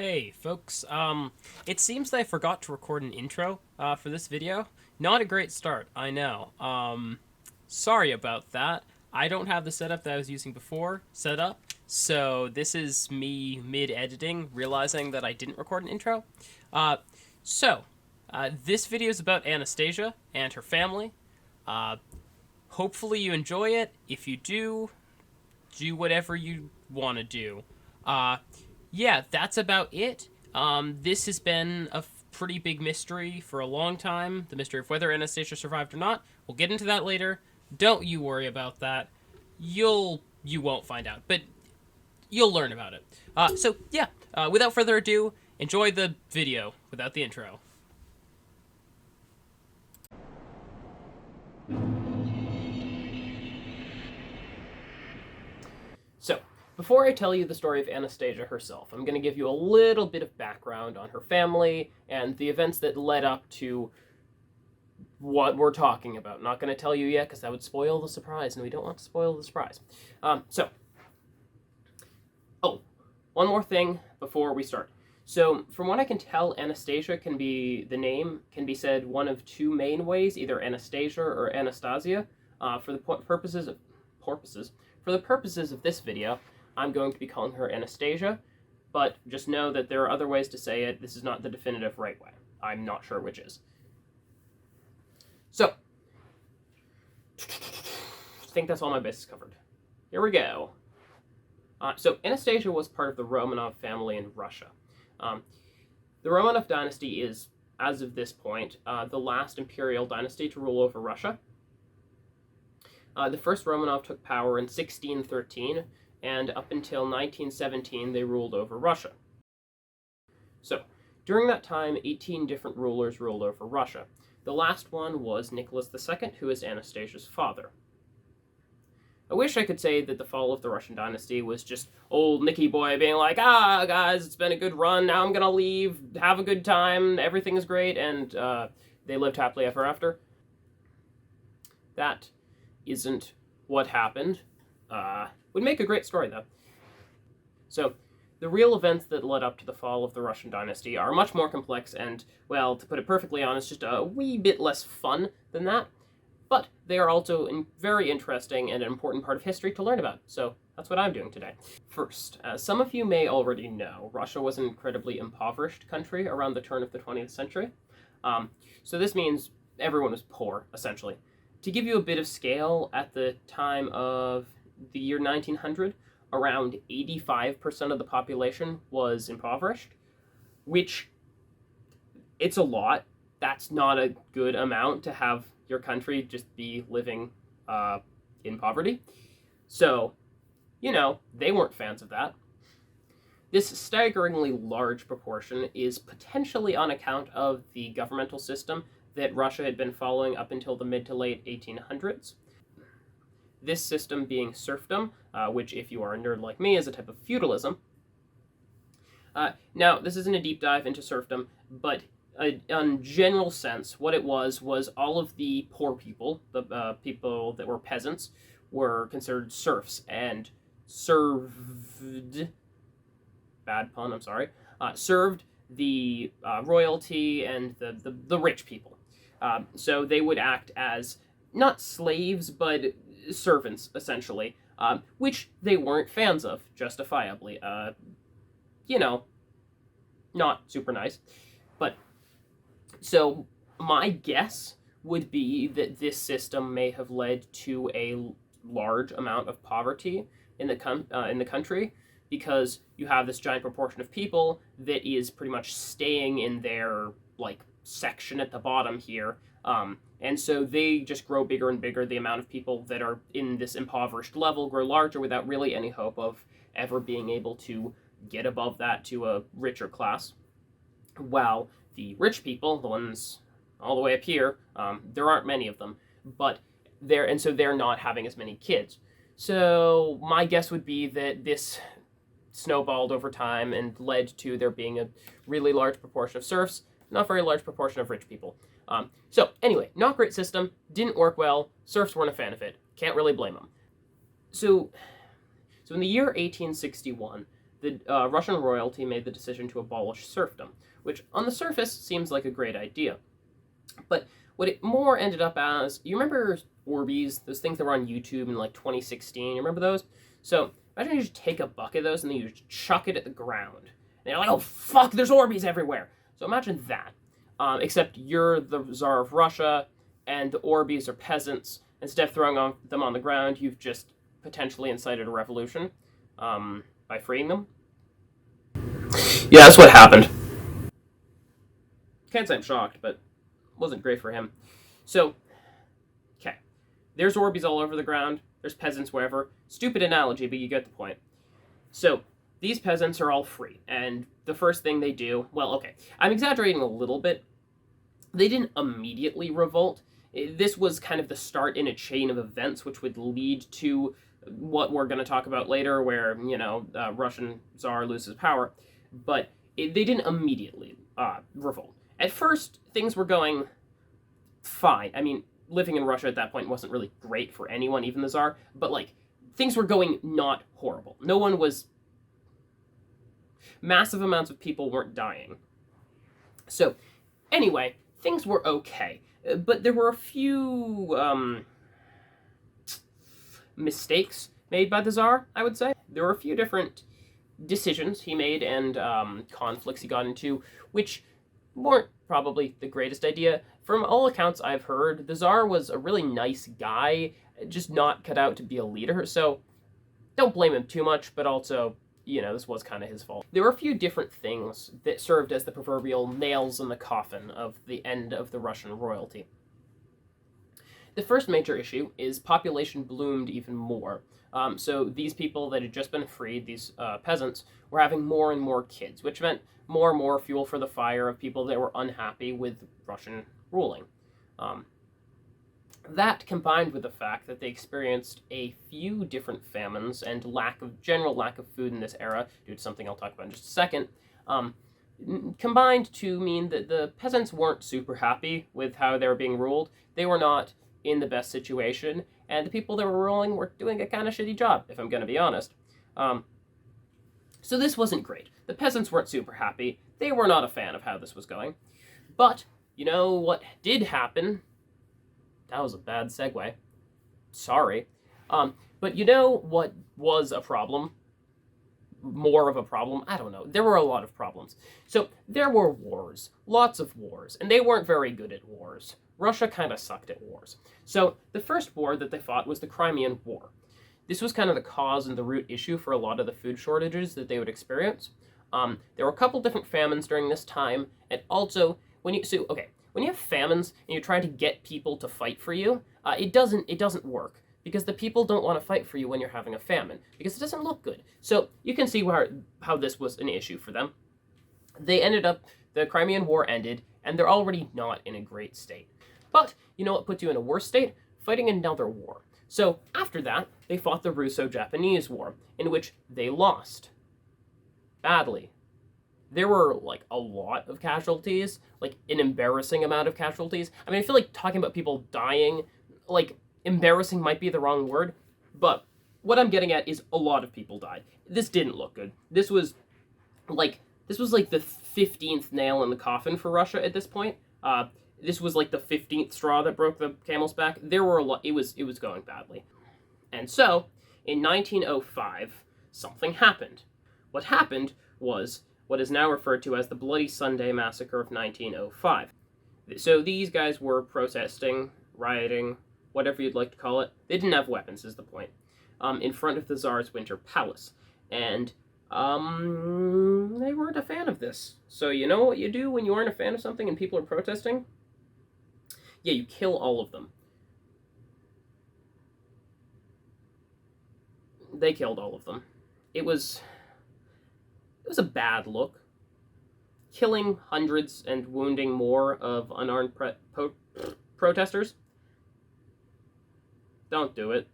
Hey, folks. It seems that I forgot to record an intro for this video. Not a great start, I know. Sorry about that. I don't have the setup that I was using before set up, so this is me mid-editing, realizing that I didn't record an intro. Uh, so, this video is about Anastasia and her family. Uh, Hopefully you enjoy it. If you do whatever you want to do. Uh, yeah, that's about it. This has been a pretty big mystery for a long time. The mystery of whether Anastasia survived or not. We'll get into that later. Don't you worry about that. You won't find out, but you'll learn about it. So yeah, without further ado, enjoy the video without the intro. So, before I tell you the story of Anastasia herself, I'm going to give you a little bit of background on her family and the events that led up to what we're talking about. Not going to tell you yet because that would spoil the surprise, and we don't want to spoil the surprise. One more thing before we start. So, from what I can tell, Anastasia the name can be said one of two main ways, either Anastasia or Anastasia. For the purposes of this video, I'm going to be calling her Anastasia, but just know that there are other ways to say it. This is not the definitive right way. I'm not sure which is. So, I think that's all my bases covered. Here we go. So, Anastasia was part of the Romanov family in Russia. The Romanov dynasty is, as of this point, the last imperial dynasty to rule over Russia. The first Romanov took power in 1613, and up until 1917 they ruled over Russia. So, during that time, 18 different rulers ruled over Russia. The last one was Nicholas II, who is Anastasia's father. I wish I could say that the fall of the Russian dynasty was just old Nicky Boy being like, guys, it's been a good run, now I'm gonna leave, have a good time, everything is great, and they lived happily ever after. That isn't what happened. Would make a great story, though. So, the real events that led up to the fall of the Russian dynasty are much more complex and, well, to put it perfectly honest, just a wee bit less fun than that. But they are also very interesting and an important part of history to learn about, so that's what I'm doing today. First, as some of you may already know, Russia was an incredibly impoverished country around the turn of the 20th century. So this means everyone was poor, essentially. To give you a bit of scale, at the time of the year 1900, around 85% of the population was impoverished, which, it's a lot. That's not a good amount to have your country just be living in poverty. So, they weren't fans of that. This staggeringly large proportion is potentially on account of the governmental system that Russia had been following up until the mid to late 1800s. This system being serfdom, which, if you are a nerd like me, is a type of feudalism. Now, this isn't a deep dive into serfdom, but in general sense, what it was all of the poor people, the people that were peasants, were considered serfs and served, bad pun, I'm sorry, served the royalty and the rich people. So they would act as, not slaves, but servants, essentially, which they weren't fans of, justifiably. Not super nice. But, so, my guess would be that this system may have led to a large amount of poverty in the country, because you have this giant proportion of people that is pretty much staying in their, section at the bottom here, and so they just grow bigger and bigger. The amount of people that are in this impoverished level grow larger without really any hope of ever being able to get above that to a richer class. While the rich people, the ones all the way up here, there aren't many of them, but they're not having as many kids. So my guess would be that this snowballed over time and led to there being a really large proportion of serfs, not very large proportion of rich people. So anyway, not great system, didn't work well, serfs weren't a fan of it, can't really blame them. So in the year 1861, the Russian royalty made the decision to abolish serfdom, which on the surface seems like a great idea. But what it more ended up as, you remember Orbeez, those things that were on YouTube in like 2016, you remember those? So imagine you just take a bucket of those and then you just chuck it at the ground. And you're like, oh fuck, there's Orbeez everywhere. So imagine that. Except you're the Tsar of Russia, and the Orbeez are peasants. Instead of throwing them on the ground, you've just potentially incited a revolution by freeing them. Yeah, that's what happened. Can't say I'm shocked, but it wasn't great for him. So, okay. There's Orbeez all over the ground. There's peasants wherever. Stupid analogy, but you get the point. So, these peasants are all free, and the first thing they do... Well, okay, I'm exaggerating a little bit. They didn't immediately revolt. This was kind of the start in a chain of events which would lead to what we're going to talk about later, where, Russian Tsar loses power. But they didn't immediately revolt. At first, things were going fine. I mean, living in Russia at that point wasn't really great for anyone, even the Tsar. But, things were going not horrible. No one was... Massive amounts of people weren't dying. So, anyway, things were okay. But there were a few mistakes made by the Tsar, I would say. There were a few different decisions he made and conflicts he got into, which weren't probably the greatest idea. From all accounts I've heard, the Tsar was a really nice guy, just not cut out to be a leader, so don't blame him too much, but also... this was kind of his fault. There were a few different things that served as the proverbial nails in the coffin of the end of the Russian royalty. The first major issue is population bloomed even more. So these people that had just been freed, these peasants, were having more and more kids, which meant more and more fuel for the fire of people that were unhappy with Russian ruling. That, combined with the fact that they experienced a few different famines and general lack of food in this era, due to something I'll talk about in just a second, combined to mean that the peasants weren't super happy with how they were being ruled. They were not in the best situation, and the people that were ruling were doing a kind of shitty job, if I'm going to be honest. So this wasn't great. The peasants weren't super happy. They were not a fan of how this was going. But, what did happen... That was a bad segue. Sorry. But what was a problem? More of a problem? I don't know. There were a lot of problems. So there were wars. Lots of wars. And they weren't very good at wars. Russia kind of sucked at wars. So the first war that they fought was the Crimean War. This was kind of the cause and the root issue for a lot of the food shortages that they would experience. There were a couple different famines during this time. And also, when you have famines and you're trying to get people to fight for you, it doesn't work, because the people don't want to fight for you when you're having a famine, because it doesn't look good. So you can see how this was an issue for them. The Crimean War ended, and they're already not in a great state. But you know what puts you in a worse state? Fighting another war. So after that, they fought the Russo-Japanese War, in which they lost. Badly. There were, a lot of casualties, an embarrassing amount of casualties. I mean, I feel like talking about people dying, embarrassing might be the wrong word, but what I'm getting at is a lot of people died. This didn't look good. This was the 15th nail in the coffin for Russia at this point. This was, the 15th straw that broke the camel's back. There were a lot, it was going badly. And so, in 1905, something happened. What happened was... what is now referred to as the Bloody Sunday Massacre of 1905. So these guys were protesting, rioting, whatever you'd like to call it. They didn't have weapons, is the point. In front of the Tsar's Winter Palace. And they weren't a fan of this. So you know what you do when you aren't a fan of something and people are protesting? Yeah, you kill all of them. They killed all of them. It was a bad look. Killing hundreds and wounding more of unarmed protesters. Don't do it.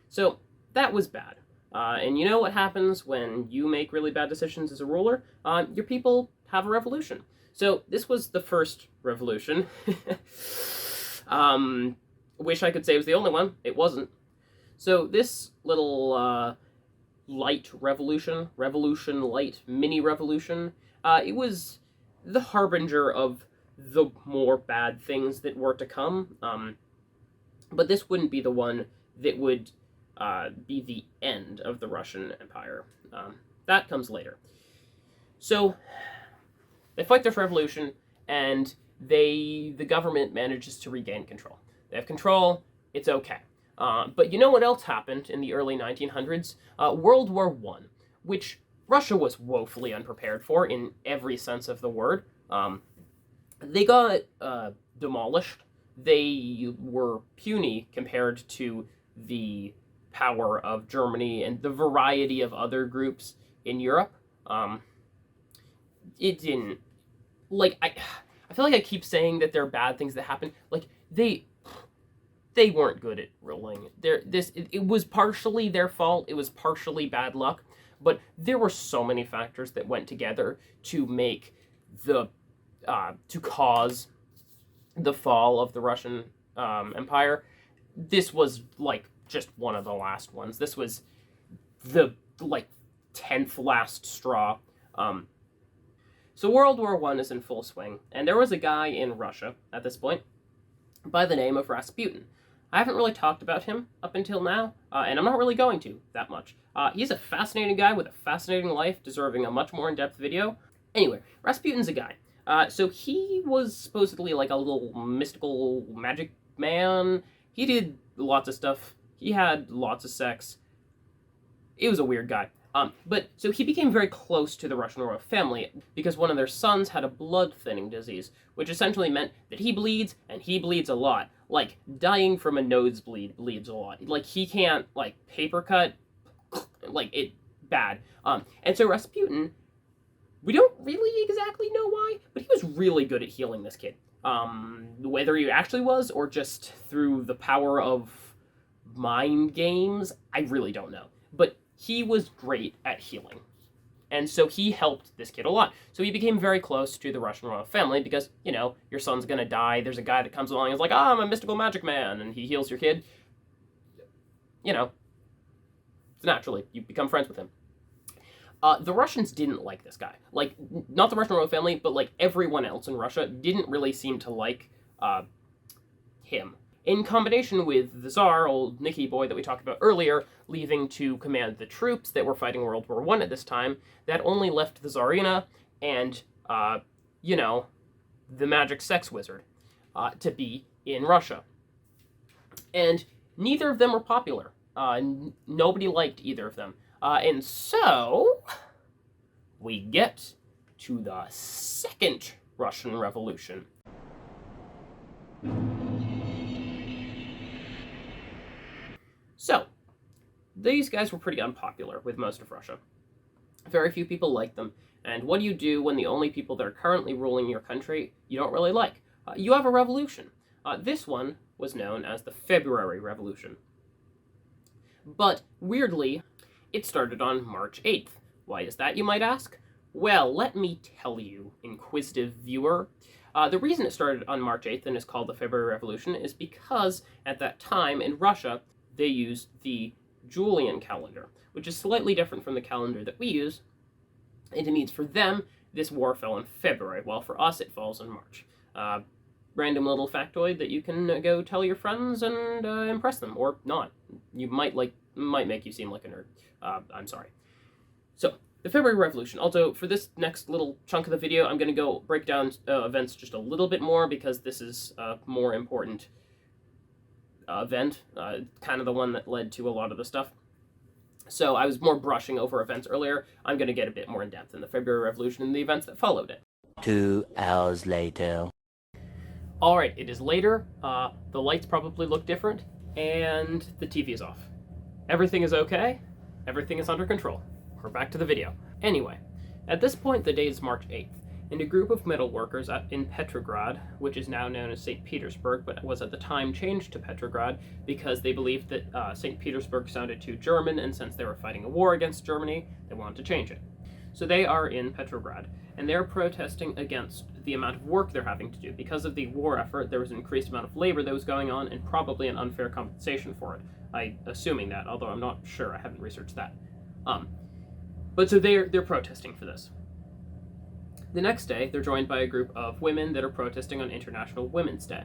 So, that was bad. And you know what happens when you make really bad decisions as a ruler? Your people have a revolution. So, this was the first revolution. Wish I could say it was the only one. It wasn't. So, this little... light revolution, revolution light, mini revolution. It was the harbinger of the more bad things that were to come. But this wouldn't be the one that would be the end of the Russian Empire. That comes later. So they fight this revolution, and the government manages to regain control. They have control. It's okay. But you know what else happened in the early 1900s? World War I, which Russia was woefully unprepared for in every sense of the word. They got demolished. They were puny compared to the power of Germany and the variety of other groups in Europe. It didn't... Like, I feel like I keep saying that there are bad things that happen. Like, they weren't good at ruling. It was partially their fault. It was partially bad luck. But there were so many factors that went together to make to cause the fall of the Russian Empire. This was, like, just one of the last ones. This was the, like, 10th last straw. So World War I is in full swing, and there was a guy in Russia at this point by the name of Rasputin. I haven't really talked about him up until now, and I'm not really going to that much. He's a fascinating guy with a fascinating life, deserving a much more in-depth video. Anyway, Rasputin's a guy. So he was supposedly like a little mystical magic man. He did lots of stuff. He had lots of sex. It was a weird guy. But so he became very close to the Russian royal family because one of their sons had a blood thinning disease, which essentially meant that he bleeds, and he bleeds a lot. Like, dying from a nosebleed bleeds a lot. Like, he can't, like, paper cut, like, it, bad. And so Rasputin, we don't really exactly know why, but he was really good at healing this kid. Whether he actually was, or just through the power of mind games, I really don't know. But he was great at healing. And so he helped this kid a lot. So he became very close to the Russian royal family because, you know, your son's gonna die. There's a guy that comes along and is like, I'm a mystical magic man, and he heals your kid. You know, naturally, you become friends with him. The Russians didn't like this guy. Like, not the Russian royal family, but, like, everyone else in Russia didn't really seem to like him. In combination with the Tsar, old Nicky boy that we talked about earlier, leaving to command the troops that were fighting World War I at this time, that only left the Tsarina and, you know, the magic sex wizard to be in Russia. And neither of them were popular. Nobody liked either of them. And so, we get to the Second Russian Revolution. So, these guys were pretty unpopular with most of Russia. Very few people liked them, and what do you do when the only people that are currently ruling your country you don't really like? You have a revolution. This one was known as the February Revolution. But, weirdly, it started on March 8th. Why is that, you might ask? Well, let me tell you, inquisitive viewer. The reason it started on March 8th and is called the February Revolution is because, at that time in Russia, they used the Julian calendar, which is slightly different from the calendar that we use, and it means for them, this war fell in February, while for us, it falls in March. Random little factoid that you can go tell your friends and impress them, or not. You might make you seem like a nerd. I'm sorry. So, the February Revolution. Also, for this next little chunk of the video, I'm going to go break down events just a little bit more, because this is a more important event, kind of the one that led to a lot of the stuff. So I was more brushing over events earlier. I'm going to get a bit more in depth in the February Revolution and the events that followed it. 2 hours later. Alright, it is later. The lights probably look different, and the TV is off. Everything is okay. Everything is under control. We're back to the video. Anyway, at this point, the date is March 8th. And a group of metal workers in Petrograd, which is now known as St. Petersburg, but was at the time changed to Petrograd because they believed that St. Petersburg sounded too German, and since they were fighting a war against Germany, they wanted to change it. So they are in Petrograd, and they're protesting against the amount of work they're having to do. Because of the war effort, there was an increased amount of labor that was going on, and probably an unfair compensation for it. I'm assuming that, although I'm not sure, I haven't researched that. But so they're protesting for this. The next day, they're joined by a group of women that are protesting on International Women's Day.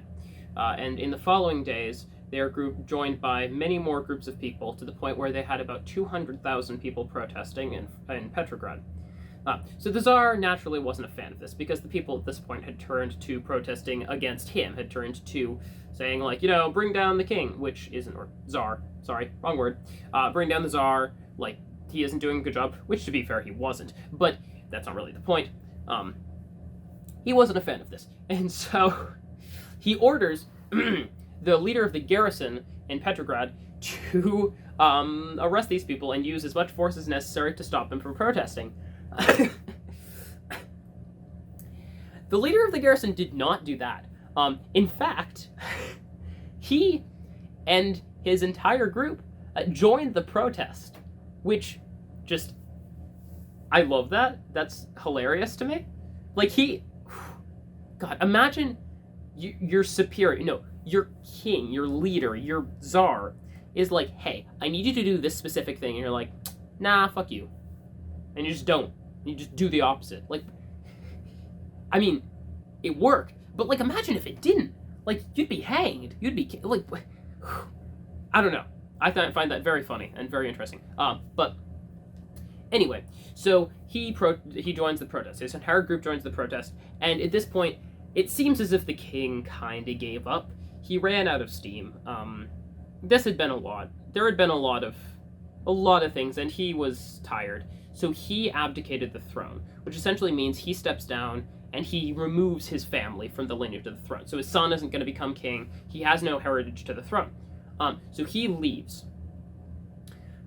And in the following days, they are joined by many more groups of people, to the point where they had about 200,000 people protesting in Petrograd. So the Tsar naturally wasn't a fan of this, because the people at this point had turned to protesting against him, had turned to saying, like, bring down the king, which isn't, or Tsar, sorry, wrong word, bring down the Tsar, like, he isn't doing a good job, which, to be fair, he wasn't, but that's not really the point. He wasn't a fan of this, and so he orders the leader of the garrison in Petrograd to arrest these people and use as much force as necessary to stop them from protesting. The leader of the garrison did not do that. In fact, he and his entire group joined the protest, which just, I love that. That's hilarious to me. Like, God, imagine your superior, your king, your leader, your czar is like, hey, I need you to do this specific thing. And you're like, nah, fuck you. And you just don't. You just do the opposite. Like, I mean, it worked, but, like, imagine if it didn't. Like, you'd be hanged. You'd be, like, I don't know. I find that very funny and very interesting. But anyway, so he joins the protest. His entire group joins the protest, and at this point, it seems as if the king kind of gave up. He ran out of steam. This had been a lot. There had been a lot of things, and he was tired. So he abdicated the throne, which essentially means he steps down and he removes his family from the lineage of the throne. So his son isn't going to become king. He has no heritage to the throne. So he leaves.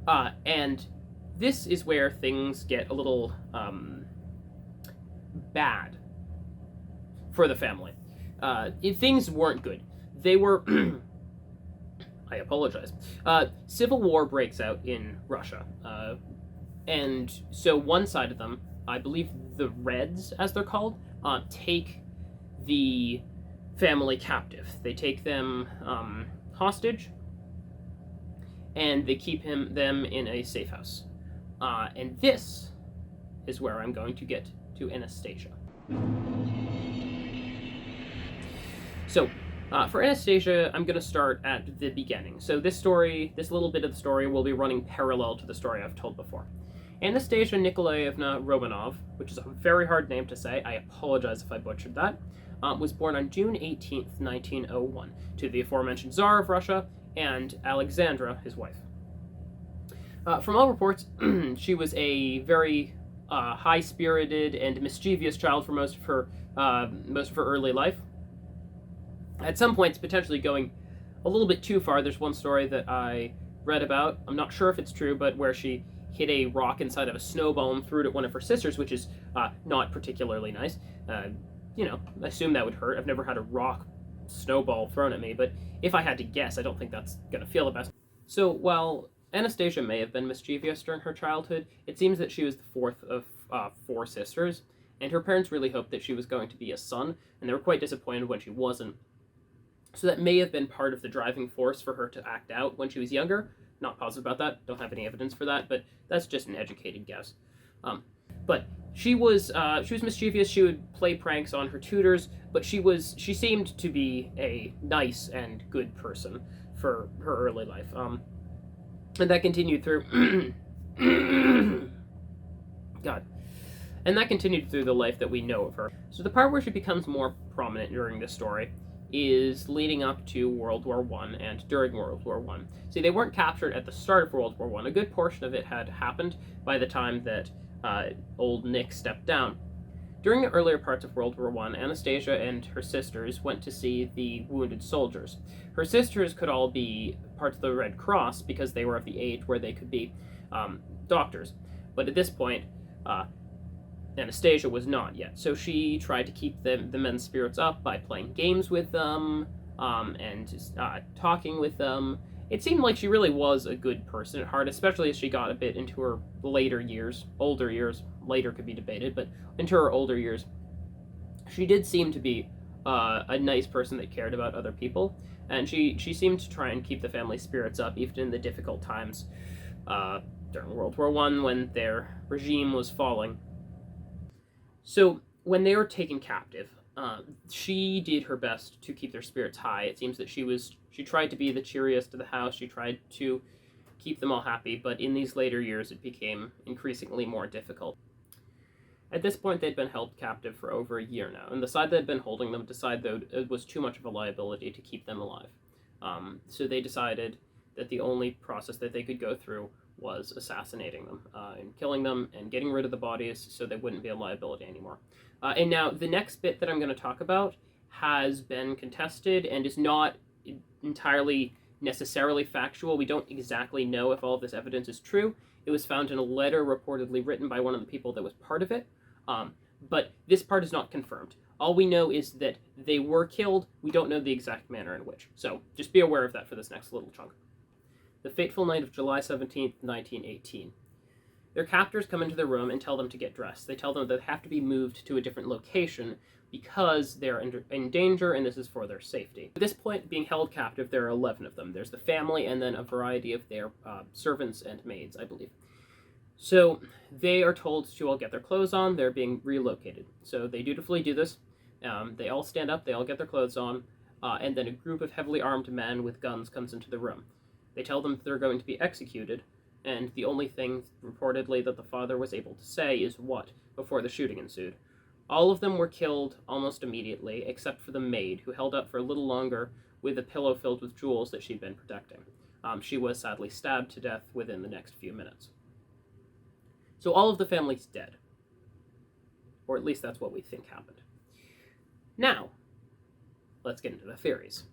And this is where things get a little bad for the family. Things weren't good. They were... I apologize. Civil war breaks out in Russia. And so one side of them, I believe the Reds, as they're called, take the family captive. They take them hostage, and they keep them in a safe house. And this is where I'm going to get to Anastasia. So, for Anastasia, I'm going to start at the beginning. So this little bit of the story will be running parallel to the story I've told before. Anastasia Nikolaevna Romanov, which is a very hard name to say, I apologize if I butchered that, was born on June 18th, 1901, to the aforementioned Tsar of Russia and Alexandra, his wife. From all reports, she was a very high-spirited and mischievous child for most of her early life. At some points, potentially going a little bit too far. There's one story that I read about, I'm not sure if it's true, but where she hit a rock inside of a snowball and threw it at one of her sisters, which is not particularly nice. I assume that would hurt. I've never had a rock snowball thrown at me, but if I had to guess, I don't think that's going to feel the best. So while Anastasia may have been mischievous during her childhood, it seems that she was the fourth of 4 sisters, and her parents really hoped that she was going to be a son, and they were quite disappointed when she wasn't. So that may have been part of the driving force for her to act out when she was younger. Not positive about that, don't have any evidence for that, but that's just an educated guess. But she was mischievous. She would play pranks on her tutors, but she seemed to be a nice and good person for her early life. And that continued through God. And that continued through the life that we know of her. So the part where she becomes more prominent during this story is leading up to World War I and during World War I. See, they weren't captured at the start of World War I. A good portion of it had happened by the time that old Nick stepped down. During the earlier parts of World War I, Anastasia and her sisters went to see the wounded soldiers. Her sisters could all be parts of the Red Cross because they were of the age where they could be doctors. But at this point, Anastasia was not yet, so she tried to keep the men's spirits up by playing games with them and talking with them. It seemed like she really was a good person at heart, especially as she got a bit into her older years, later could be debated, but into her older years. She did seem to be a nice person that cared about other people, and she seemed to try and keep the family spirits up even in the difficult times during World War I when their regime was falling. So when they were taken captive, she did her best to keep their spirits high. It seems that she tried to be the cheeriest of the house. She tried to keep them all happy, but in these later years it became increasingly more difficult. At this point, they'd been held captive for over a year now, and the side that had been holding them decided that it was too much of a liability to keep them alive. So they decided that the only process that they could go through was assassinating them and killing them and getting rid of the bodies so they wouldn't be a liability anymore. And now the next bit that I'm going to talk about has been contested and is not entirely necessarily factual. We don't exactly know if all of this evidence is true. It was found in a letter reportedly written by one of the people that was part of it. But this part is not confirmed. All we know is that they were killed. We don't know the exact manner in which. So just be aware of that for this next little chunk. The fateful night of July 17th, 1918. Their captors come into their room and tell them to get dressed. They tell them that they have to be moved to a different location because they're in danger and this is for their safety. At this point, being held captive, there are 11 of them. There's the family and then a variety of their servants and maids, I believe. So they are told to all get their clothes on. They're being relocated. So they dutifully do this. They all stand up. They all get their clothes on. And then a group of heavily armed men with guns comes into the room. They tell them they're going to be executed. And the only thing, reportedly, that the father was able to say is what before the shooting ensued. All of them were killed almost immediately, except for the maid, who held up for a little longer with a pillow filled with jewels that she'd been protecting. She was sadly stabbed to death within the next few minutes. So all of the family's dead. Or at least that's what we think happened. Now, let's get into the theories.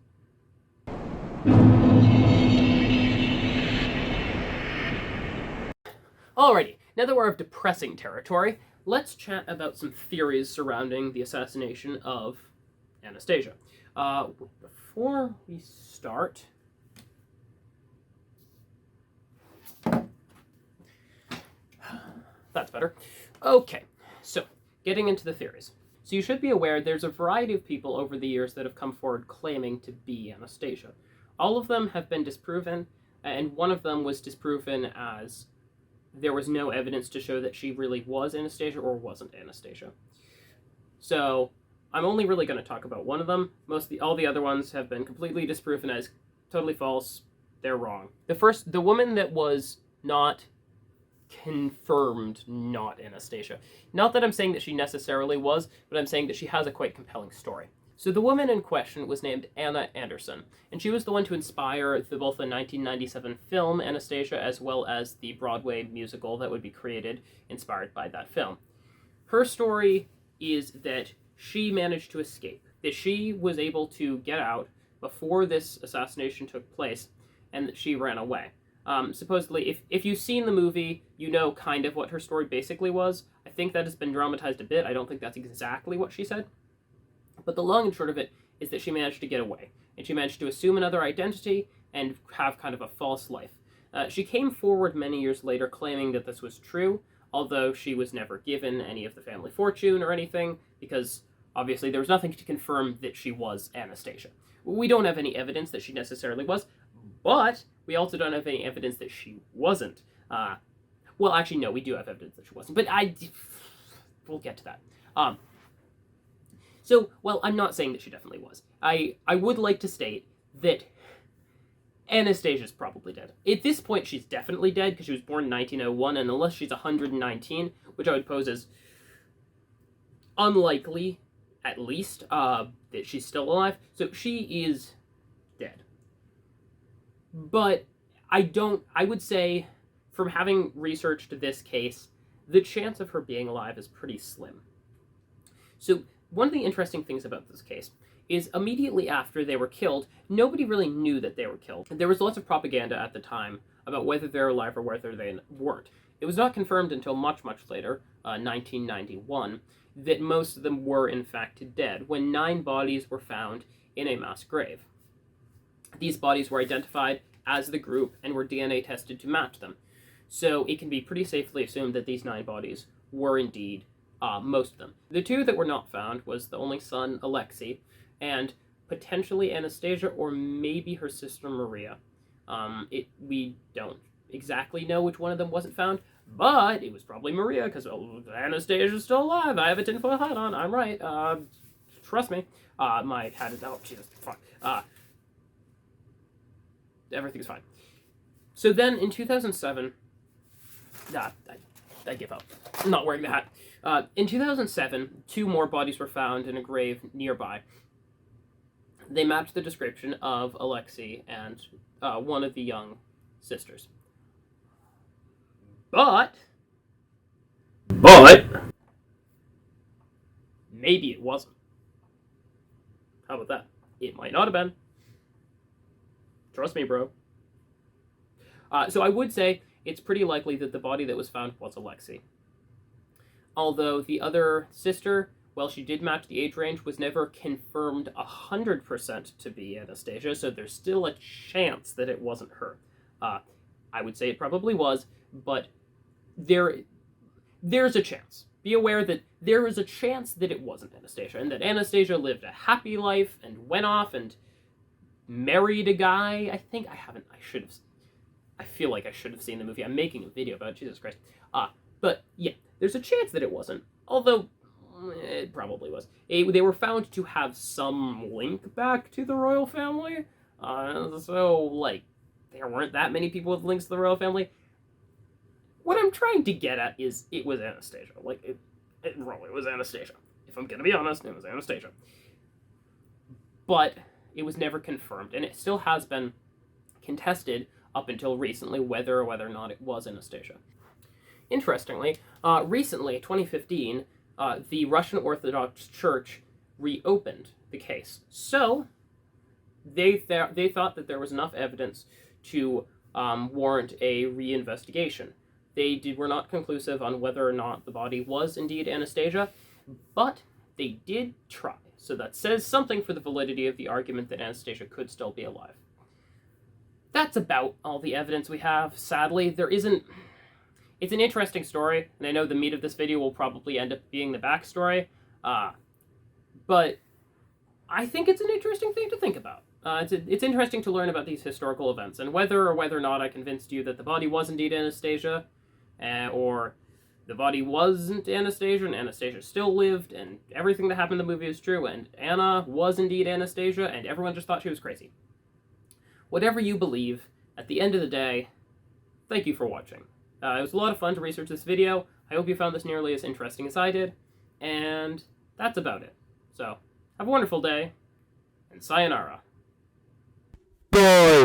Alrighty, now that we're of depressing territory, let's chat about some theories surrounding the assassination of Anastasia. Before we start, that's better. Okay, so getting into the theories. So you should be aware there's a variety of people over the years that have come forward claiming to be Anastasia. All of them have been disproven, and one of them was disproven as there was no evidence to show that she really was Anastasia or wasn't Anastasia. So I'm only really going to talk about one of them. All the other ones have been completely disproven as totally false. They're wrong. The woman that was not confirmed not Anastasia. Not that I'm saying that she necessarily was, but I'm saying that she has a quite compelling story. So the woman in question was named Anna Anderson, and she was the one to inspire both the 1997 film Anastasia as well as the Broadway musical that would be created inspired by that film. Her story is that she managed to escape, that she was able to get out before this assassination took place, and that she ran away. Supposedly, if you've seen the movie, you know kind of what her story basically was. I think that has been dramatized a bit. I don't think that's exactly what she said. But the long and short of it is that she managed to get away, and she managed to assume another identity and have kind of a false life. She came forward many years later claiming that this was true, although she was never given any of the family fortune or anything, because obviously there was nothing to confirm that she was Anastasia. We don't have any evidence that she necessarily was, but we also don't have any evidence that she wasn't. Well, actually, no, we do have evidence that she wasn't, but we'll get to that. So, well, I'm not saying that she definitely was. I would like to state that Anastasia's probably dead. At this point, she's definitely dead because she was born in 1901, and unless she's 119, which I would pose as unlikely, at least, that she's still alive. So she is dead. But I would say, from having researched this case, the chance of her being alive is pretty slim. So, one of the interesting things about this case is immediately after they were killed, nobody really knew that they were killed. There was lots of propaganda at the time about whether they're alive or whether they weren't. It was not confirmed until much, much later, 1991, that most of them were in fact dead, when 9 bodies were found in a mass grave. These bodies were identified as the group and were DNA tested to match them. So it can be pretty safely assumed that these 9 bodies were indeed most of them. The 2 that were not found was the only son, Alexei, and potentially Anastasia, or maybe her sister Maria. We don't exactly know which one of them wasn't found, but it was probably Maria, because Anastasia's still alive. I have a tinfoil hat on. I'm right. Trust me. My hat is... Oh, Jesus. Fuck. Everything's fine. So then, in 2007... I give up. I'm not wearing the hat. In 2007, 2 more bodies were found in a grave nearby. They matched the description of Alexei and one of the young sisters. But maybe it wasn't. How about that? It might not have been. Trust me, bro. So I would say it's pretty likely that the body that was found was Alexei. Although the other sister, well, she did match the age range, was never confirmed 100% to be Anastasia, so there's still a chance that it wasn't her. I would say it probably was, but there's a chance. Be aware that there is a chance that it wasn't Anastasia, and that Anastasia lived a happy life and went off and married a guy. I feel like I should have seen the movie. I'm making a video about it, Jesus Christ. But yeah, there's a chance that it wasn't, although it probably was. They were found to have some link back to the royal family, so, like, there weren't that many people with links to the royal family. What I'm trying to get at is it was Anastasia. Like, it was Anastasia. If I'm gonna be honest, it was Anastasia. But it was never confirmed, and it still has been contested up until recently whether or not it was Anastasia. Interestingly, recently, 2015, the Russian Orthodox Church reopened the case. So, they thought that there was enough evidence to warrant a reinvestigation. They were not conclusive on whether or not the body was indeed Anastasia, but they did try. So that says something for the validity of the argument that Anastasia could still be alive. That's about all the evidence we have. Sadly, there isn't... It's an interesting story, and I know the meat of this video will probably end up being the backstory, but I think it's an interesting thing to think about. It's interesting to learn about these historical events, and whether or not I convinced you that the body was indeed Anastasia, or the body wasn't Anastasia, and Anastasia still lived, and everything that happened in the movie is true, and Anna was indeed Anastasia, and everyone just thought she was crazy. Whatever you believe, at the end of the day, thank you for watching. It was a lot of fun to research this video. I hope you found this nearly as interesting as I did, and that's about it. So, have a wonderful day, and sayonara.